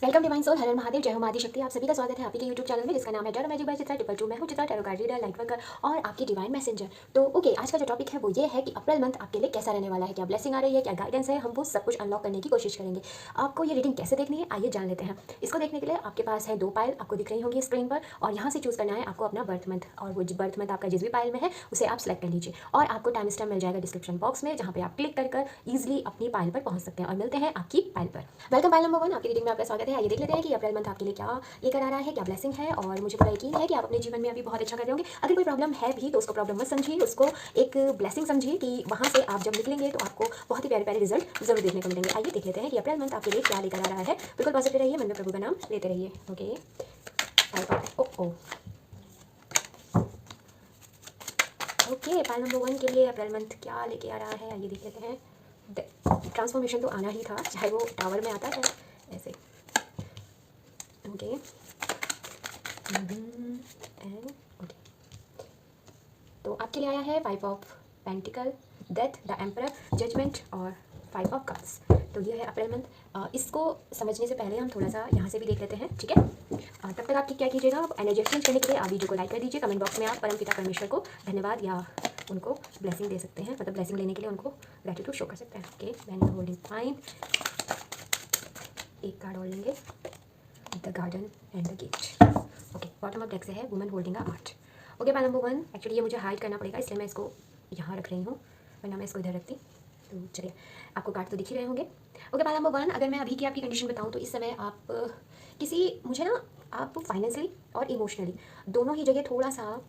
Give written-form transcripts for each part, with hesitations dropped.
Welcome divine soul, हर हर महादेव, जय हो मादी शक्ति। आप सभी का स्वागत है आपके यूट्यूब चैनल में जिसका नाम है टैरो मैजिक बाय चित्रा 222। मैं हूं Chitra, tarot card reader, light worker और आपकी डिवाइन मैसेंजर। तो ओके, आज का जो टॉपिक है वो ये है कि अप्रैल मंथ आपके लिए कैसा रहने वाला है, क्या ब्लेसिंग आ रही है, क्या गाइडेंस है। हम वो सब कुछ अनलॉक करने की कोशिश करेंगे। आपको ये रीडिंग कैसे देखनी है आइए जान लेते हैं। इसको देखने के लिए आपके पास है 2 पायल, आपको दिख रही होंगी स्क्रीन पर, और यहाँ से चूज करना है आपको अपना बर्थ मंथ, और वो बर्थ मंथ आपका जिस भी पायल में है उसे आप सेलेक्ट कर लीजिए। और आपको टाइम स्टैम्प मिल जाएगा डिस्क्रिप्शन बॉक्स में, जहाँ पे आप क्लिक कर ईजिली अपनी पायल पर पहुंच सकते हैं। और मिलते हैं आपकी पायल पर। वेलकम पायल नंबर 1, आपकी रीडिंग में आपका स्वागत है। आइए देख लेते हैं कि अप्रैल मंथ आपके लिए क्या ये करा रहा है, क्या ब्लेसिंग है। और मुझे पूरा यकीन है कि आप अपने जीवन में अभी बहुत अच्छा कर रहे होंगे। अगर कोई प्रॉब्लम है भी तो उसको प्रॉब्लम मत समझिए, उसको एक ब्लेसिंग समझिए कि वहाँ से आप जब निकलेंगे तो आपको बहुत ही प्यारे प्यारे रिजल्ट जरूर देखने को मिलेंगे। आइए देख लेते हैं कि अप्रैल मंथ आपके लिए क्या लेकर आ रहा है। बिल्कुल पॉजिटिव रहिए, मन में प्रभु का नाम लेते रहिए। ओके, ओके, पायल नंबर 1 के लिए अप्रैल मंथ क्या लेके आ रहा है आइए देख लेते हैं। ट्रांसफॉर्मेशन तो आना ही था, चाहे वो टावर में आता है ऐसे। ओके, एंड ओके, तो आपके लिए आया है 5 of pentacles, death, the emperor, judgement और 5 ऑफ कप्स। तो ये है अप्रैल मंथ। इसको समझने से पहले हम थोड़ा सा यहाँ से भी देख लेते हैं, ठीक है। तब तक आप क्या कीजिएगा, आप एनर्जी एक्सचेंज करने के लिए आप वीडियो को लाइक कर दीजिए। कमेंट बॉक्स में आप परमपिता परमेश्वर को धन्यवाद या उनको ब्लेसिंग दे सकते हैं, मतलब ब्लेसिंग लेने के लिए उनको ग्रेटिट्यूड शो कर सकते हैं। ओके, देन होल्डिंग फाइन, एक कार्ड और लेंगे, the garden and the gate. Okay, bottom of deck से है woman holding a art. Okay, pile number 1, actually ये मुझे हाइड करना पड़ेगा इसलिए मैं इसको यहाँ रख रही हूँ, वरना मैं इसको इधर रखती। तो चलिए, आपको कार्ड तो दिख ही रहे होंगे। ओके, पायल नंबर 1, अगर मैं अभी की आपकी कंडीशन बताऊँ तो इस समय आप किसी मुझे ना आप फाइनेंशियली और इमोशनली दोनों ही जगह थोड़ा सा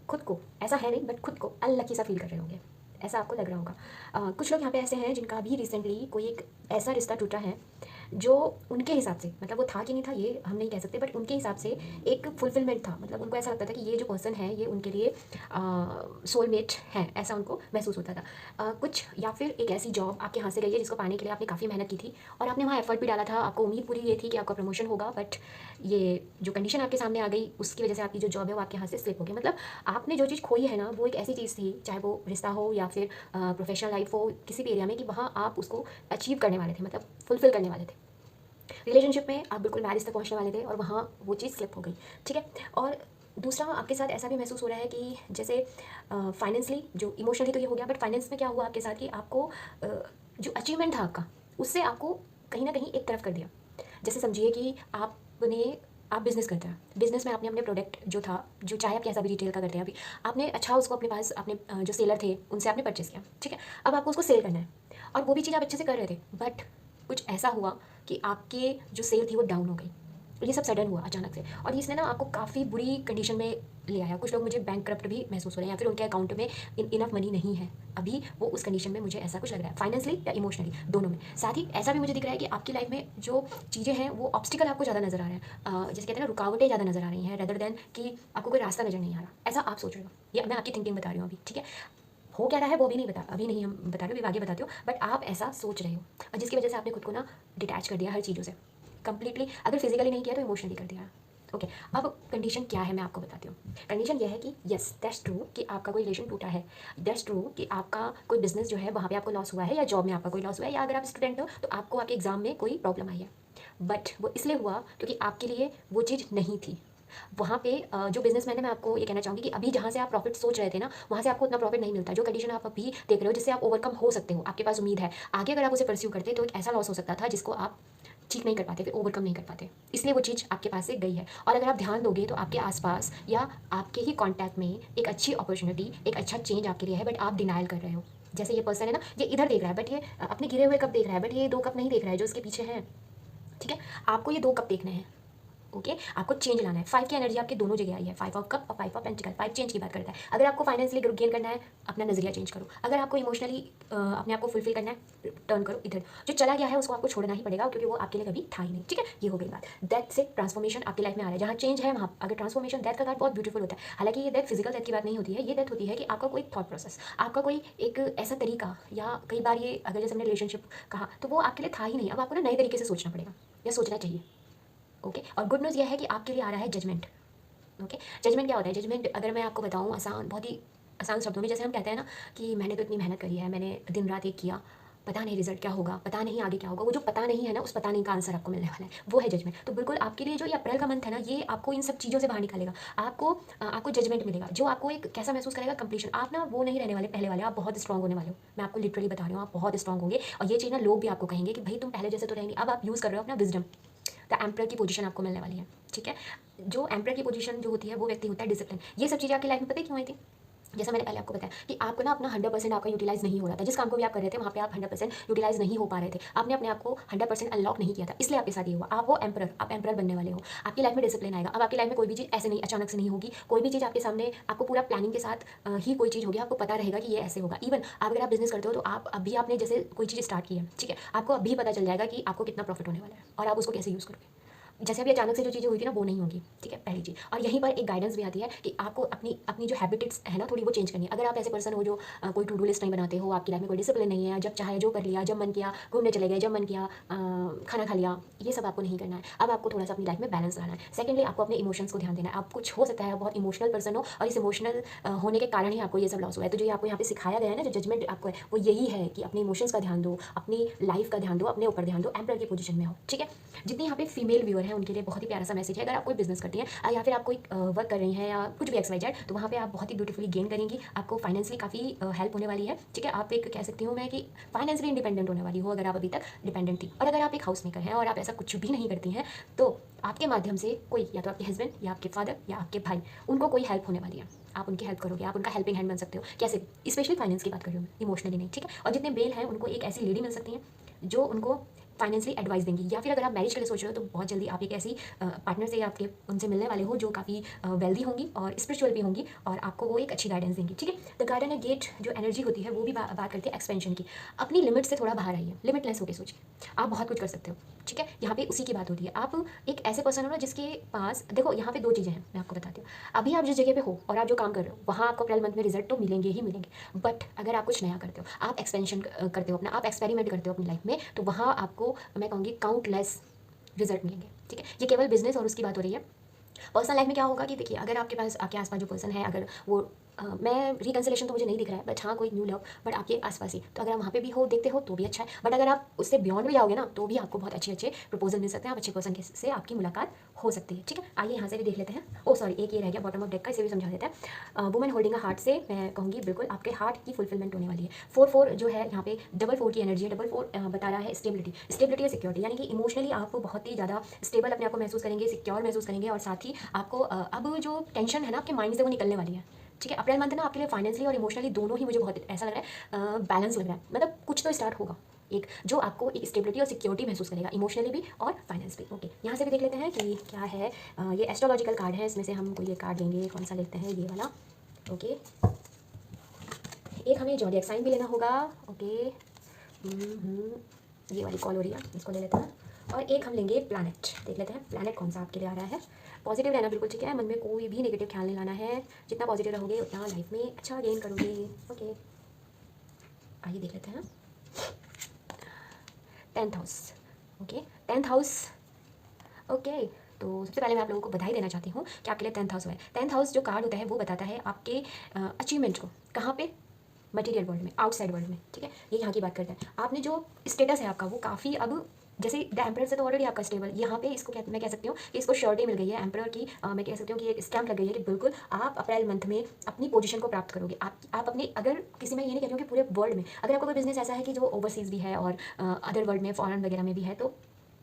खुद को, ऐसा है नहीं बट खुद को अनलकी सा फील कर रहे होंगे, ऐसा आपको लग रहा होगा। कुछ लोग यहाँ पे ऐसे हैं जिनका भी रिसेंटली कोई एक ऐसा रिश्ता टूटा है जो उनके हिसाब से, मतलब वो था कि नहीं था ये हम नहीं कह सकते, बट उनके हिसाब से एक फुलफिलमेंट था। मतलब उनको ऐसा लगता था कि ये जो पर्सन है ये उनके लिए सोलमेट है, ऐसा उनको महसूस होता था। कुछ या फिर एक ऐसी जॉब आपके हाथ से गई है जिसको पाने के लिए आपने काफ़ी मेहनत की थी और आपने वहाँ एफर्ट भी डाला था, आपको उम्मीद पूरी ये थी कि आपका प्रमोशन होगा, बट ये जो कंडीशन आपके सामने आ गई उसकी वजह से आपकी जो जॉब है वो आपके हाथ से स्लिप हो गई। मतलब आपने जो चीज़ खोई है ना, वो एक ऐसी चीज़ थी, चाहे वो रिश्ता हो या फिर प्रोफेशनल लाइफ हो, किसी भी एरिया में, कि वहाँ आप उसको अचीव करने वाले थे, मतलब फुलफिल करने वाले थे। रिलेशनशिप में आप बिल्कुल मैरिज तक पहुंचने वाले थे और वहाँ वो चीज़ स्लिप हो गई, ठीक है। और दूसरा, आपके साथ ऐसा भी महसूस हो रहा है कि जैसे फाइनेंशियली, जो इमोशनली तो ये हो गया, बट फाइनेंस में क्या हुआ आपके साथ कि आपको जो अचीवमेंट था आपका, उससे आपको कहीं ना कहीं एक तरफ कर दिया। जैसे समझिए कि आप बिज़नेस करते हैं, बिज़नेस में आपने अपने प्रोडक्ट जो था, जो चाहे आप कैसा भी रिटेल का करते हैं अभी, आपने अच्छा उसको अपने पास, अपने जो सेलर थे उनसे आपने परचेस किया, ठीक है। अब आपको उसको सेल करना है और वो भी चीज़ आप अच्छे से कर रहे थे, बट कुछ ऐसा हुआ कि आपके जो सेल थी वो डाउन हो गई। ये सब सडन हुआ अचानक से, और इसने ना आपको काफ़ी बुरी कंडीशन में ले आया। कुछ लोग मुझे बैंक करप्ट भी महसूस हो रहे हैं, या फिर उनके अकाउंट में इनफ मनी नहीं है अभी, वो उस कंडीशन में, मुझे ऐसा कुछ लग रहा है, फाइनेंशियली या इमोशनली दोनों में। साथ ही ऐसा भी मुझे दिख रहा है कि आपकी लाइफ में जो चीज़ें हैं वो ऑब्स्टिकल आपको ज़्यादा नजर आ रहे हैं, जैसे कहते हैं ना, रुकावटें ज़्यादा नजर आ रही हैं, रेदर देन कि आपको कोई रास्ता नजर नहीं आ रहा, ऐसा आप सोच रहे हो। ये मैं आपकी थिंकिंग बता रही हूँ अभी, ठीक है। हो क्या रहा है वो भी नहीं बता, अभी नहीं हम बता रहे हो, आगे बताते हो, बट आप ऐसा सोच रहे हो, और जिसकी वजह से आपने खुद को ना डिटैच कर दिया हर चीज़ों से कंप्लीटली। अगर फिजिकली नहीं किया तो इमोशनली कर दिया। ओके, अब कंडीशन क्या है मैं आपको बताती हूँ। कंडीशन ये है कि यस, दैट्स ट्रू कि आपका कोई रिलेशन टूटा है, दैट्स ट्रू कि आपका कोई बिजनेस जो है वहाँ पे आपको लॉस हुआ है, या जॉब में आपका कोई लॉस हुआ है, या अगर आप स्टूडेंट हो तो आपको आपके एग्जाम में कोई प्रॉब्लम आई है, बट वो इसलिए हुआ क्योंकि आपके लिए वो चीज़ नहीं थी। वहाँ पे जो बिजनेसमैन है, मैं आपको ये कहना चाहूँगी कि अभी जहाँ से आप प्रॉफिट सोच रहे थे ना, वहाँ से आपको उतना प्रॉफिट नहीं मिलता। जो कंडीशन आप अभी देख रहे हो जिससे आप ओवरकम हो सकते हो, आपके पास उम्मीद है, आगे अगर आप उसे परस्यू करते तो एक ऐसा लॉस हो सकता था जिसको आप ठीक नहीं कर पाते, फिर ओवरकम नहीं कर पाते, इसलिए वो चीज़ आपके पास से गई है। और अगर आप ध्यान दोगे तो आपके आसपास या आपके ही कॉन्टैक्ट में एक अच्छी अपॉर्चुनिटी, एक अच्छा चेंज आपके लिए है, बट आप डिनाइल कर रहे हो। जैसे ये पर्सन है ना, ये इधर देख रहा है, बट ये अपने गिरे हुए कप देख रहा है, बट ये 2 कप नहीं देख रहा है जो उसके पीछे है, ठीक है। आपको ये 2 कप देखने हैं, ओके। आपको चेंज लाना है। 5 की एनर्जी आपकी दोनों जगह आई है, 5 ऑफ कप और 5 ऑफ पेंटिकल। 5 चेंज की बात करता है। अगर आपको फाइनेंशियली गेन करना है, अपना नजरिया चेंज करो। अगर आपको इमोशनली अपने आप को फुलफिल करना है, टर्न करो इधर। जो चला गया है उसको आपको छोड़ना ही पड़ेगा, क्योंकि वो आपके लिए कभी था ही नहीं, ठीक है। ये हो गई बात। डेथ से ट्रांसफॉर्मेशन आपकी लाइफ में आ रहा है, जहाँ चेंज है वहाँ अगर ट्रांसफॉर्मेशन, डेथ का कार्ड बहुत ब्यूटीफुल होता है। हालांकि ये डेथ फिजिकल डेथ की बात नहीं होती है, ये डेथ होती है कि आपका कोई थॉट प्रोसेस, आपका कोई एक ऐसा तरीका, या कई बार ये अगर जैसे हमने रिलेशनशिप कहा तो वो आपके लिए था ही नहीं, अब आपको ना नए तरीके से सोचना पड़ेगा, या सोचना चाहिए, ओके। और गुड न्यूज़ यह है कि आपके लिए आ रहा है जजमेंट, ओके। जजमेंट क्या होता है? जजमेंट अगर मैं आपको बताऊँ आसान, बहुत ही आसान शब्दों में, जैसे हम कहते हैं ना कि मैंने तो इतनी मेहनत करी है, मैंने दिन रात एक किया, पता नहीं रिजल्ट क्या होगा, पता नहीं आगे क्या होगा, वो जो पता नहीं है ना, उस पता नहीं का आंसर आपको मिलने वाला है, वो है जजमेंट। तो बिल्कुल आपके लिए जो ये अप्रैल का मंथ है ना, ये आपको इन सब चीज़ों से बाहर निकालेगा। आपको जजमेंट मिलेगा, जो आपको एक कैसा महसूस करेगा, कंप्लीशन। आप ना वो नहीं रहने वाले पहले वाले, आप बहुत स्ट्रॉन्ग होने वाले हो। मैं आपको लिटरली बता रही हूँ, आप बहुत स्ट्रॉन्ग होंगे। और ये चीज़ ना लोग भी आपको कहेंगे कि भाई तुम पहले जैसे तो रहेंगे, अब आप यूज़ कर रहे हो अपना विजडम। द एम्परर की पोजीशन आपको मिलने वाली है, ठीक है। जो एम्परर की पोजीशन जो होती है, वो व्यक्ति होता है डिसिप्लिन। ये सब चीज़ें आपकी लाइफ में पता है क्यों आई थी? जैसा मैंने पहले आपको बताया कि आपको ना अपना 100% आपका यूटिलाइज नहीं हो रहा था। जिस काम को भी आप कर रहे थे, वहाँ पे आप 100% यूटिलाइज नहीं हो पा रहे थे। आपने अपने आप को 100% अनलॉक नहीं किया था, इसलिए आपके साथ ये हुआ। आप वो एम्परर, आप एम्परर बनने वाले हो। आपकी लाइफ में डिसिप्लिन आएगा। अब आपकी लाइफ में कोई भी चीज़ ऐसे नहीं अचानक से नहीं होगी। कोई भी चीज़ आपके सामने, आपको पूरा प्लानिंग के साथ ही कोई चीज़ होगी। आपको पता रहेगा कि ये ऐसे होगा। इवन अगर आप बिजनेस करते हो, तो आप अभी आपने जैसे कोई चीज़ स्टार्ट की है, ठीक है, आपको अभी पता चल जाएगा कि आपको कितना प्रॉफिट होने वाला है और आप उसको कैसे यूज़ करोगे। जैसे अभी अचानक से जो चीज़ें हुई थी ना, वो नहीं होगी, ठीक है, पहली चीज़। और यहीं पर एक गाइडेंस भी आती है कि आपको अपनी अपनी जो हैबिट्स है ना, थोड़ी वो चेंज करनी है। अगर आप ऐसे पर्सन हो जो कोई टू डू लिस्ट नहीं बनाते हो, आपकी लाइफ में कोई डिसिप्लिन नहीं है, जब चाहे जो कर लिया, जब मन किया घूमने चले गए, जब मन किया खाना खा लिया, ये सब आपको नहीं करना है। अब आपको थोड़ा सा अपनी लाइफ में बैलेंस लाना है। सेकेंडली, आपको अपने इमोशंस को ध्यान देना है। आप कुछ हो सकता है आप बहुत इमोशनल पर्सन हो, और इस इमोशनल होने के कारण ही आपको ये सब लॉस हुआ है। तो जो आपको यहाँ पे सिखाया गया है ना, जो जजमेंट आपको है, वो यही है कि अपने इमोशंस का ध्यान दो, अपनी लाइफ का ध्यान दो, अपने ऊपर ध्यान दो, एम्परर की पोजीशन में हो, ठीक है। जितनी यहाँ पे फीमेल व्यूअर है, उनके लिए बहुत ही प्यारा सा मैसेज है। अगर आप कोई बिजनेस करती हैं या फिर आप कोई वर्क कर रही हैं या कुछ भी XYZ, तो वहाँ पे आप बहुत ही ब्यूटीफुली गेन करेंगी। आपको फाइनेंशियली काफ़ी हेल्प होने वाली है, ठीक है। आप एक कह सकती हूँ मैं कि फाइनेंशियली इंडिपेंडेंट होने वाली हो, अगर आप अभी तक डिपेंडेंट थी। और अगर आप एक हाउस मेकर हैं और आप ऐसा कुछ भी नहीं करती हैं, तो आपके माध्यम से कोई, या तो आपके हस्बैंड या आपके फादर या आपके भाई, उनको कोई हेल्प होने वाली है। आप उनकी हेल्प करोगे, आप उनका हेल्पिंग हैंड बन सकते हो। कैसे? स्पेशली फाइनेंस की बात कर रही हूँ, इमोशनली नहीं, ठीक है। और जितने मेल हैं, उनको एक ऐसी लेडी मिल सकती है जो उनको फाइनेंशियली एडवाइस देंगी। या फिर अगर आप मैरिज के लिए सोच रहे हो, तो बहुत जल्दी आप एक ऐसी पार्टनर से आपके उनसे मिलने वाले हो जो काफ़ी वेल्दी होंगी और स्पिरिचुअल भी होंगी, और आपको वो एक अच्छी गाइडेंस देंगी, ठीक है। द गार्डन है गेट जो एनर्जी होती है, वो भी बात करती है एक्सपेंशन की। अपनी लिमिट से थोड़ा बाहर आइए, लिमिटलेस होकर सोचिए, आप बहुत कुछ कर सकते हो, ठीक है। यहाँ पे उसी की बात होती है। आप एक ऐसे पर्सन हो ना जिसके पास, देखो यहाँ पे दो चीज़ें हैं, मैं आपको बताती हूँ। अभी आप जिस जगह पे हो और आप जो काम कर रहे हो, वहाँ आपको अप्रैल मंथ में रिजल्ट तो मिलेंगे ही मिलेंगे। बट अगर आप कुछ नया करते हो, आप एक्सपेंशन करते हो अपना, आप एक्सपेरिमेंट करते हो अपनी लाइफ में, तो वहाँ आपको, मैं कहूँगी, काउंटलेस रिजल्ट मिलेंगे, ठीक है। ये केवल बिजनेस और उसकी बात हो रही है। पर्सनल लाइफ में क्या होगा कि देखिए, अगर आपके पास, आपके आसपास जो पर्सन है, अगर वो मैं रिकन्सिलेशन तो मुझे नहीं दिख रहा है, बट हाँ कोई न्यू लव, बट आपके आसपास ही, तो अगर आप वहाँ पे भी हो, देखते हो, तो भी अच्छा है। बट अगर आप उससे बियॉन्ड भी जाओगे ना, तो भी आपको बहुत अच्छे अच्छे प्रपोजल मिल सकते हैं। आप अच्छे पर्सन से आपकी मुलाकात हो सकती है, ठीक है। आइए यहाँ से भी देख लेते हैं। ओ सॉरी, एक ये रह गया बॉटम ऑफ डेक का, इसे भी समझा देते हैं। वुमेन होल्डिंग अ हार्ट से मैं कहूँगी बिल्कुल आपके हार्ट की फुलफिलमेंट होने वाली है। 4-4 जो है यहाँ पे, 4-4 की एनर्जी है। 4-4 बता रहा है स्टेबिलिटी, स्टेबिलिटी या सिक्योरिटी, यानी कि इमोशनली आप बहुत ही ज़्यादा स्टेबल अपने आप को महसूस करेंगे, सिक्योर महसूस करेंगे। और साथ ही आपको अब जो टेंशन है ना आपके माइंड से, वो निकलने वाली है, ठीक है। अप्रैल मंथ ना आपके लिए फाइनेंशियली और इमोशनली दोनों ही मुझे बहुत ऐसा लग रहा है बैलेंस लग रहा है। मतलब कुछ तो स्टार्ट होगा एक, जो आपको एक स्टेबिलिटी और सिक्योरिटी महसूस करेगा, इमोशनली भी और फाइनेंशियली। ओके, यहाँ से भी देख लेते हैं कि क्या है। ये एस्ट्रोलॉजिकल कार्ड है, इसमें से हम कोई एक कार्ड लेंगे। कौन सा लेते हैं? ये वाला। ओके, एक हमें जॉडियक साइन भी लेना होगा। ओके, ये वाली कॉल हो रही है, इसको ले लेते हैं। और एक हम लेंगे प्लैनेट, देख लेते हैं प्लैनेट कौन सा आपके लिए आ रहा है। पॉजिटिव रहना बिल्कुल, ठीक है। मन में कोई भी नेगेटिव ख्याल नहीं लाना है। जितना पॉजिटिव रहोगे, उतना लाइफ में अच्छा गेन करोगे। ओके, आइए देख लेते हैं। 10th house. Okay, 10th house. Okay, तो सबसे पहले मैं आप लोगों को बधाई देना चाहती हूँ कि आपके लिए 10th हाउस हुआ है। 10th हाउस जो कार्ड होता है, वो बताता है आपके अचीवमेंट को। कहाँ पे? मटेरियल वर्ल्ड में, आउटसाइड वर्ल्ड में, ठीक है। ये यहाँ की बात करते हैं। आपने जो स्टेटस है आपका, वो काफ़ी अब, जैसे द एम्परर से तो ऑलरेडी आपका स्टेबल, यहाँ पे इसको मैं कह सकती हूँ कि इसको श्योरिटी मिल गई है एम्परर की। मैं कह सकती हूँ कि एक स्टैम्प लग गई है कि बिल्कुल आप अप्रैल मंथ में अपनी पोजीशन को प्राप्त करोगे। आप अपने, अगर किसी में, ये नहीं कह रही हूँ कि पूरे वर्ल्ड में, अगर आपका कोई बिजनेस ऐसा है कि जो ओवरसीज़ भी है और अदर वर्ल्ड में, फॉरेन वगैरह में भी है, तो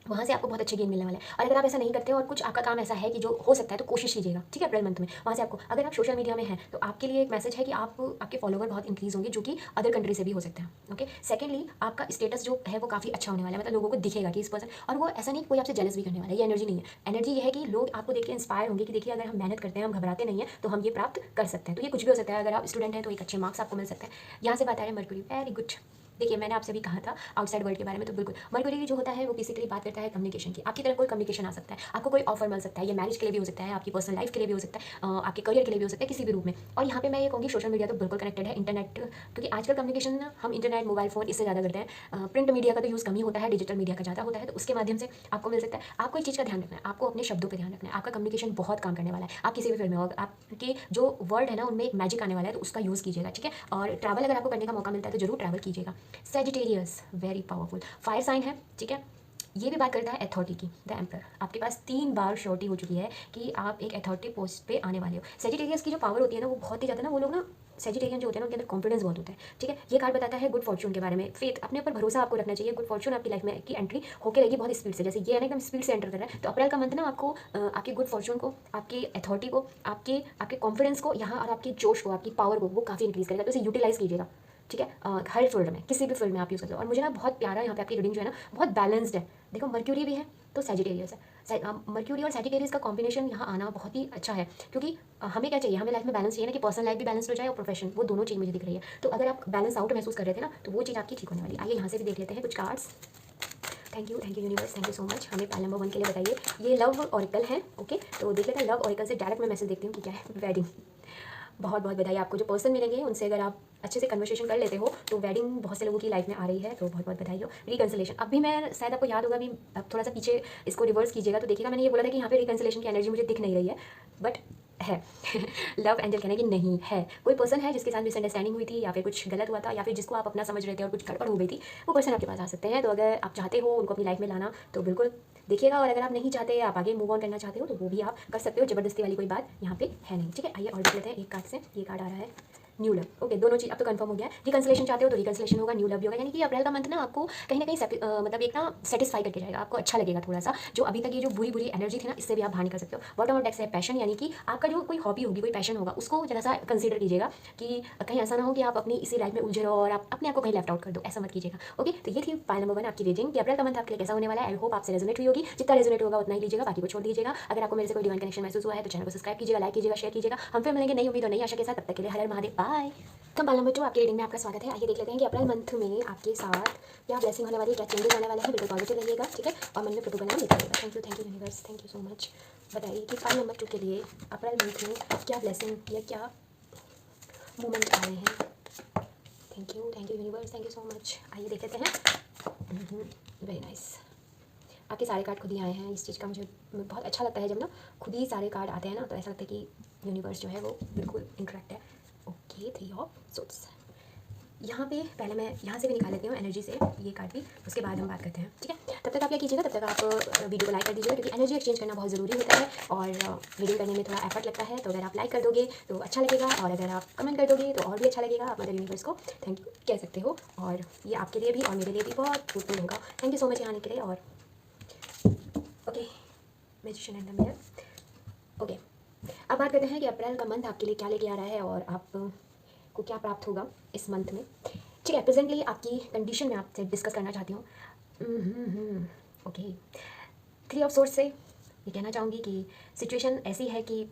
वहाँ से आपको बहुत अच्छे गेन मिलने वाले हैं। और अगर आप ऐसा नहीं करते हो और कुछ आपका काम ऐसा है कि जो हो सकता है, तो कोशिश कीजिएगा, ठीक है। अप्रैल मंथ में वहाँ से आपको, अगर आप सोशल मीडिया में हैं, तो आपके लिए एक मैसेज है कि आपके फॉलोवर बहुत इंक्रीज होंगे, जो कि अदर कंट्री से भी हो सकते हैं। ओके, सेकेंडली, आपका स्टेटस जो है वो काफ़ी अच्छा होने वाला है। मतलब लोगों को दिखेगा कि इस पर्सन, और वो ऐसा नहीं कोई आपसे जेलस भी करने वाला है, ये एनर्जी नहीं है। एनर्जी ये है कि लोग आपको देख के इंस्पायर होंगे कि देखिए, अगर हम मेहनत करते हैं, हम घबराते नहीं है, तो हम ये प्राप्त कर सकते हैं। तो ये कुछ भी हो सकता है। अगर आप स्टूडेंट हैं, तो एक अच्छे मार्क्स आपको मिल सकते हैं। यहाँ से बात आ रही है मरकुरी, वेरी गुड। देखिए, मैंने आपसे भी कहा था आउटसाइड वर्ल्ड के बारे में, तो बिल्कुल मरकुरी जो होता है, वो बेसिकली बात करता है कम्युनिकेशन की। आपकी तरफ कोई कम्युनिकेशन आ सकता है, आपको कोई ऑफर मिल सकता है। ये मैरिज के लिए भी हो सकता है, आपकी पर्सनल लाइफ के लिए भी हो सकता है, आपके करियर के लिए भी हो सकता है, किसी भी रूप में। और यहाँ पे मैं ये कहूँगी, सोशल मीडिया तो बिल्कुल कनेक्टेड है, इंटरनेट, क्योंकि आजकल कम्युनिकेशन हम इंटरनेट, मोबाइल फोन, इससे ज़्यादा करते हैं। प्रिंट मीडिया का तो यूज़ कम ही होता है, डिजिटल मीडिया का ज़्यादा होता है, तो उसके माध्यम से आपको मिल सकता है। आपको एक चीज़ का ध्यान रखना है, आपको अपने शब्दों पर ध्यान रखना है। आपका कम्युनिकेशन बहुत काम करने वाला है। आप किसी भी फील्ड में हो, आपके जो वर्ड है ना, उनमें एक मैजिक आने वाला है, तो उसका यूज़ कीजिएगा, ठीक है। और ट्रैवल अगर आपको करने का मौका मिलता है, तो जरूर ट्रैवल कीजिएगा। Sagittarius very powerful fire sign है, ठीक है। ये भी बात करता है अथॉरिटी की, द एम्पर। आपके पास 3 बार श्योरिटी हो चुकी है कि आप एक अथॉरिटी पोस्ट पे आने वाले हो। सेजिटेरियस की जो पावर होती है ना वो बहुत ही ज़्यादा ना, वो लोग ना सेजिटेरियन जो होते हैं ना उनके अंदर कॉन्फिडेंस बहुत होता है, ठीक है। ये कार्ड बताता है गुड फॉर्चून के बारे में, फेथ, अपने ऊपर भरोसा आपको रखना चाहिए। गुड फॉर्चून आपकी लाइफ में की एंट्री होकर रहेगी बहुत स्पीड से, जैसे ये है ना एकदम स्पीड से एंटर कर रहा है। तो अप्रैल का मंथ ना आपको आपकी गुड फॉर्चून को, आपकी अथॉरिटी को, आपके आपके कॉन्फिडेंस को यहाँ और आपकी जोश को, आपकी पावर को वो काफ़ी इंक्रीज़ करेगा। तो इसे यूटिलाइज़ कीजिएगा, ठीक है। हर फील्ड में, किसी भी फील्ड में आप यूज़ करते हो। और मुझे ना बहुत प्यारा यहाँ पे आपकी रीडिंग जो है ना बहुत बैलेंस्ड है। देखो मर्क्यूरी भी है तो सेजिटेरियस है। मर्क्यूरी और सेजिटेरियस का कॉम्बिनेशन यहाँ आना बहुत ही अच्छा है, क्योंकि हमें क्या चाहिए, हमें लाइफ में बैलेंस चाहिए ना, कि पर्सनल लाइफ भी बैलेंस हो जाए और प्रोफेशन, वो दोनों चीज़ मुझे दिख रही है। तो अगर आप बैलेंस आउट महसूस कर रहे थे ना तो वो चीज़ आपकी ठीक होने वाली। आइए यहाँ से भी देख लेते हैं कुछ cards. Thank you universe, thank you so much. हमें पाइल नंबर 1 के लिए बताइए। ये लव ऑरिकल है, ओके। तो देख लेते हैं लव ऑरिकल से डायरेक्ट मैं मैसेज देखती हूँ कि क्या है। वेडिंग, बहुत बहुत बधाई आपको। जो पर्सन मिलेंगे उनसे अगर आप अच्छे से कन्वर्सेशन कर लेते हो तो वेडिंग बहुत से लोगों की लाइफ में आ रही है, तो बहुत बहुत बधाई हो। रिकन्सिलेशन, अब भी मैं शायद आपको याद होगा, अभी अब थोड़ा सा पीछे इसको रिवर्स कीजिएगा तो देखिएगा मैंने ये बोला था कि यहाँ पे रिकन्सिलेशन की एनर्जी मुझे दिख नहीं रही है, बट है। लव एंजल कहने की नहीं है। कोई पर्सन है जिसके साथ मिसअंडरस्टैंडिंग हुई थी या फिर कुछ गलत हुआ था या फिर जिसको आप अपना समझ रहे थे और कुछ गड़बड़ हो गई थी, वो पर्सन आपके पास आ सकते हैं। तो अगर आप चाहते हो उनको अपनी लाइफ में लाना तो बिल्कुल देखिएगा, और अगर आप नहीं चाहते, आप आगे मूव ऑन करना चाहते हो तो वो भी आप कर सकते हो। जबरदस्ती वाली कोई बात यहाँ पे है नहीं, ठीक है। आइए और देख लेते हैं एक कार्ड से। ये कार्ड आ रहा है न्यू लव, ओके। दोनों चीज़ अब तो कंफर्म हो गया है। रिकन्सिलेशन चाहते हो तो रिकन्सिलेशन होगा, न्यू लव भी होगा। यानी कि अप्रैल का मंथ ना आपको कहीं ना कहीं मतलब एक ना सेटिस्फाई करके जाएगा, आपको अच्छा लगेगा थोड़ा सा। जो अभी तक ये जो बुरी बुरी एनर्जी थी ना इससे भी आप बाहर निकल सकते हो। बॉटम ऑफ डेक से पैशन, यानी कि आपका जो कोई हॉबी होगी, कोई पैशन होगा, उसको जरा सा कंसीडर कीजिएगा कि कहीं ऐसा ना हो कि आप अपनी इसी लाइफ में उलझे रहो और आप अपने आप को कहीं लेफ्ट आउट कर दो, ऐसा मत कीजिएगा, ओके। तो ये थी पाइल नंबर 1 आपकी रीडिंग कि अप्रैल का मंथ आपके लिए कैसा होने वाला है। आई होप आपसे रेजोनेट हुई होगी। जितना रेजोनेट होगा उतना ही लीजिएगा, बाकी को छोड़ दीजिएगा। अगर आपको मेरे से कोई डिवाइन कनेक्शन महसूस हुआ है तो चैनल को सब्सक्राइब कीजिएगा, लाइक कीजिएगा, शेयर कीजिएगा। हम फिर मिलेंगे नई उम्मीद और नई आशा के साथ, तब तक के लिए हर हर महादेव, बाय। कंपाल नंबर 2 आपकी रीडिंग में आपका स्वागत है। आइए देख लेते हैं कि अप्रैल मंथ में आपके साथ क्या ब्लेसिंग होने वाली है, क्या चेंजेस आने वाले हैं। बिल्कुल पॉजिटिव रहिएगा, ठीक है। और मन में प्रभु का नाम लेते रहिएगा। Thank you universe, thank you so much. बताइए कि पाइल नंबर 2 के लिए अप्रैल मंथ में क्या ब्लेसिंग या क्या मूवमेंट आ रहे हैं। Thank you universe, thank you so much. आइए देख लेते हैं। Very nice. आपके सारे कार्ड खुद ही आए हैं। इस चीज़ का मुझे बहुत अच्छा लगता है जब ना खुद ही सारे कार्ड आते हैं ना, तो ऐसा लगता है कि यूनिवर्स जो है वो बिल्कुल इंटरेक्ट है। Okay, 3 of swords. यहाँ पे पहले मैं यहाँ से भी निकाल लेती हूँ एनर्जी से ये कार्ड भी, उसके बाद हम बात करते हैं, ठीक है। तब तक आप क्या कीजिएगा, तब तक आप वीडियो को लाइक कर दीजिएगा, क्योंकि एनर्जी एक्सचेंज करना बहुत ज़रूरी होता है और रीडिंग करने में थोड़ा एफर्ट लगता है। तो अगर आप लाइक कर दोगे तो अच्छा लगेगा, और अगर आप कमेंट कर दोगे तो और भी अच्छा लगेगा। आप मदर यूनिवर्स को थैंक यू कह सकते हो, और ये आपके लिए भी और मेरे लिए भी बहुत फ्रूटफुल होगा। थैंक यू सो मच यहाँ आने के लिए। और okay, magician and the mirror, okay. अब बात करते हैं कि अप्रैल का मंथ आपके लिए क्या लेके आ रहा है और आप को क्या प्राप्त होगा इस मंथ में, ठीक है। प्रेजेंटली आपकी कंडीशन में आपसे डिस्कस करना चाहती हूँ। ओके, 3 ऑफ सोर्स से ये कहना चाहूँगी कि सिचुएशन ऐसी है कि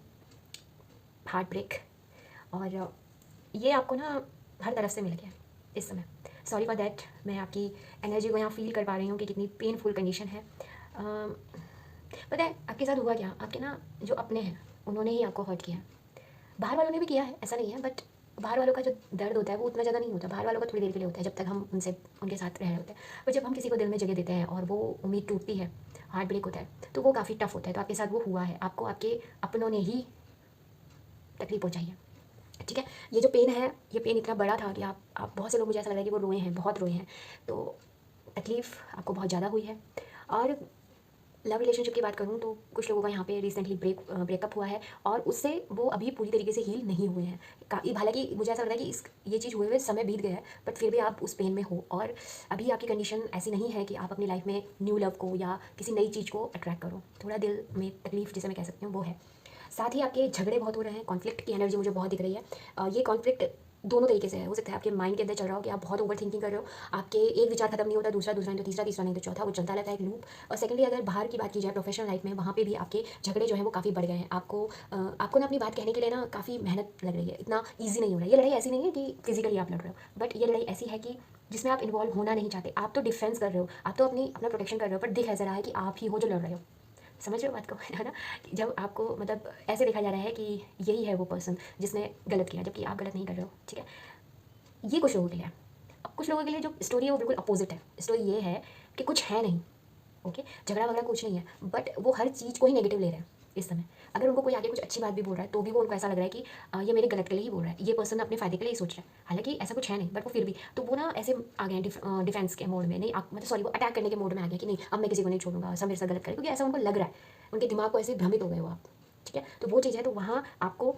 हार्ट ब्रेक, और ये आपको ना हर तरफ से मिल गया इस समय। सॉरी फॉर दैट, मैं आपकी एनर्जी को यहाँ फील कर पा रही हूँ कि कितनी पेनफुल कंडीशन है। पता है आपके साथ हुआ क्या, आपके ना जो अपने हैं उन्होंने ही आपको हर्ट किया है। बाहर वालों ने भी किया है, ऐसा नहीं है, बट बाहर वालों का जो दर्द होता है वो उतना ज़्यादा नहीं होता। बाहर वालों का थोड़ी देर के लिए होता है, जब तक हम उनके साथ रह रहे होते हैं। पर जब हम किसी को दिल में जगह देते हैं और वो उम्मीद टूटती है, हार्ट ब्रेक होता है, तो वो काफ़ी टफ होता है। तो आपके साथ वो हुआ है, आपको आपके अपनों ने ही तकलीफ पहुँचाई है, ठीक है। ये जो पेन है, ये पेन इतना बड़ा था कि आप बहुत से लोग, मुझे ऐसा लग रहा है कि वो रोए हैं, बहुत रोए हैं। तो तकलीफ़ आपको बहुत ज़्यादा हुई है। और लव रिलेशनशिप की बात करूँ तो कुछ लोगों का यहाँ पे रिसेंटली ब्रेकअप हुआ है, और उससे वो अभी पूरी तरीके से हील नहीं हुए हैं। हालांकि मुझे ऐसा लगता है कि ये चीज़ हुए हुए समय बीत गया है, बट फिर भी आप उस पेन में हो, और अभी आपकी कंडीशन ऐसी नहीं है कि आप अपनी लाइफ में न्यू लव को या किसी नई चीज़ को अट्रैक्ट करो। थोड़ा दिल में तकलीफ जिसे मैं कह सकती हूँ वो है। साथ ही आपके झगड़े बहुत हो रहे हैं, कॉन्फ्लिक्ट की एनर्जी मुझे बहुत दिख रही है। ये कॉन्फ्लिक्ट दोनों तरीके से है। हो सकता है आपके माइंड के अंदर चल रहा हो कि आप बहुत ओवर थिंकिंग कर रहे हो, आपके एक विचार खत्म नहीं होता, दूसरा नहीं तो तीसरा, तीसरा नहीं तो चौथा, वो चलता रहता है एक लूप। और सेकेंडली अगर बाहर की बात की जाए प्रोफेशनल लाइफ में, वहाँ पे भी आपके झगड़े जो है वो काफ़ी बढ़ गए हैं। आपको ना अपनी बात कहने के लिए ना काफ़ी मेहनत लग रही है, इतना ईजी नहीं हो रहा है। ये लड़ाई ऐसी नहीं है कि फिजिकली आप लड़ रहे हो, बट ये लड़ाई ऐसी है कि जिसमें आप इन्वॉल्व होना नहीं चाहते। आप तो डिफेंस कर रहे हो, आप तो अपना प्रोटेक्शन कर रहे हो, पर दिख ऐसा रहा है कि आप ही हो जो लड़ रहे हो। समझ रहे हो बात को, है ना। जब आपको मतलब ऐसे देखा जा रहा है कि यही है वो पर्सन जिसने गलत किया, जबकि आप गलत नहीं कर रहे हो, ठीक है। ये कुछ लोगों के लिए है। अब कुछ लोगों के लिए जो स्टोरी है वो बिल्कुल अपोजिट है। स्टोरी ये है कि कुछ है नहीं, ओके, झगड़ा वगैरह कुछ नहीं है, बट वो हर चीज़ को ही नेगेटिव ले रहे हैं। इस समय। अगर उनको कोई आगे कुछ अच्छी बात भी बोल रहा है तो भी वो उनको ऐसा लग रहा है कि ये मेरे गलत के लिए ही बोल रहा है, ये पर्सन अपने फ़ायदे के लिए ही सोच रहा है, हालांकि ऐसा कुछ है नहीं, बट वो फिर भी तो वो ना ऐसे आ गए हैं डिफेंस के मोड में, नहीं मतलब सॉरी, वो अटैक करने के मोड में आ गया कि नहीं अब मैं किसी को नहीं छोड़ूंगा, सब मेरे साथ गलत करे, क्योंकि ऐसा उनको लग रहा है, उनके दिमाग को ऐसे भ्रमित हो गए हो आप। ठीक है, तो वो चीज़ है, तो वहाँ आपको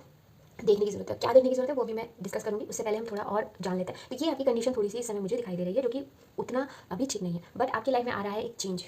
देखने की जरूरत है। क्या देखने की जरूरत है वो भी मैं डिस्कस करूंगी, उससे पहले हम थोड़ा और जान लेते हैं। तो ये आपकी कंडीशन थोड़ी सी इस समय मुझे दिखाई दे रही है, जो कि उतना अभी ठीक नहीं है, बट आपकी लाइफ में आ रहा है एक चेंज।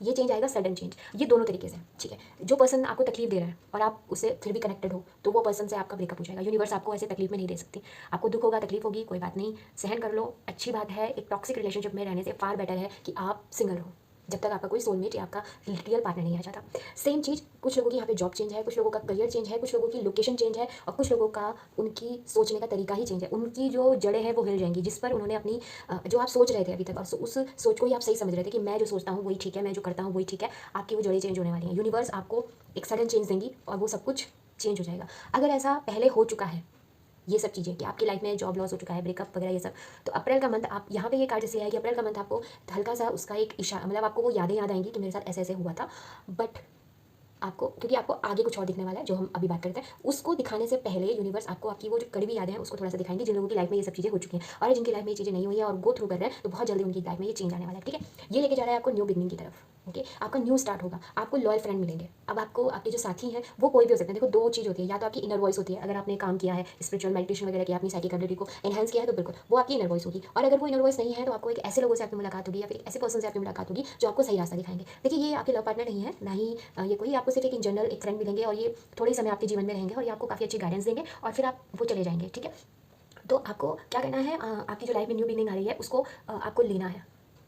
ये चेंज आएगा सडन चेंज, ये दोनों तरीके से। ठीक है, जो पर्सन आपको तकलीफ दे रहा है और आप उससे फिर भी कनेक्टेड हो, तो वो पर्सन से आपका ब्रेकअप हो जाएगा। यूनिवर्स आपको ऐसे तकलीफ में नहीं दे सकती। आपको दुख होगा, तकलीफ होगी, कोई बात नहीं, सहन कर लो, अच्छी बात है। एक टॉक्सिक रिलेशनशिप में रहने से फार बेटर है कि आप सिंगल हो, जब तक आपका कोई सोलमेट या आपका रियल पार्टनर नहीं आ जाता। सेम चीज़, कुछ लोगों की यहाँ पे जॉब चेंज है, कुछ लोगों का करियर चेंज है, कुछ लोगों की लोकेशन चेंज है, और कुछ लोगों का उनकी सोचने का तरीका ही चेंज है। उनकी जो जड़ें हैं वो हिल जाएंगी, जिस पर उन्होंने अपनी जो आप सोच रहे थे अभी तक, और उस सोच को ही आप सही समझ रहे थे कि मैं जो सोचता हूँ वही ठीक है, मैं जो करता हूँ वही ठीक है, आपकी वो जड़ें चेंज होने वाली हैं। यूनिवर्स आपको एक सडन चेंज देंगी और वो सब कुछ चेंज हो जाएगा। अगर ऐसा पहले हो चुका है, ये सब चीज़ें कि आपकी लाइफ में जॉब लॉस हो चुका है, ब्रेकअप वगैरह ये सब, तो अप्रैल का मंथ आप यहाँ पे ये कार्ड जैसे है कि अप्रैल का मंथ आपको हल्का सा उसका एक इशारा, मतलब आपको वो यादें याद आएंगी कि मेरे साथ ऐसे ऐसे हुआ था, बट आपको, क्योंकि आपको आगे कुछ और दिखने वाला है जो हम अभी बात करते हैं, उसको दिखाने से पहले यूनिवर्स आपको आपकी वो जो कड़वी यादें हैं उसको थोड़ा सा दिखाएंगे, जिन लोगों की लाइफ में ये सब चीज़ें हो चुकी हैं। और जिनकी लाइफ में ये चीज़ें नहीं हुई है और गो थ्रू कर रहे हैं, तो बहुत जल्दी उनकी लाइफ में ये चेंज आने वाला है। ठीक है, ये लेके जा रहा है आपको न्यू बिगनिंग की तरफ। ओके, आपका न्यू स्टार्ट होगा, आपको लॉयल फ्रेंड मिलेंगे। अब आपको आपके जो साथी हैं वो कोई भी हो सकते हैं। देखो, दो चीज़ होती है, या तो आपकी इनर वॉइस होती है, अगर आपने काम किया है, स्पिरिचुअल मेडिटेशन वगैरह किया, अपनी साइकिक एबिलिटी को एनहांस किया है, तो बिल्कुल वो आपकी इनर वॉइस होगी। और अगर वो इनर वॉइस नहीं है, तो आपको एक ऐसे लोगों से आपकी मुलाकात होगी, या फिर ऐसे पर्सन से आपकी मुलाकात होगी जो आपको सही रास्ता दिखाएंगे। देखिए, ये आपके लव पार्टनर नहीं है, ना ही ये कोई, आपको सिर्फ एक इन जनरल एक फ्रेंड मिलेंगे, और ये थोड़े समय आपके जीवन में रहेंगे और ये आपको काफ़ी अच्छी गाइडेंस देंगे, और फिर आप वो चले जाएंगे। ठीक है, तो आपको क्या करना है, आपकी जो लाइफ में न्यू बिगनिंग आ रही है उसको आपको लेना है।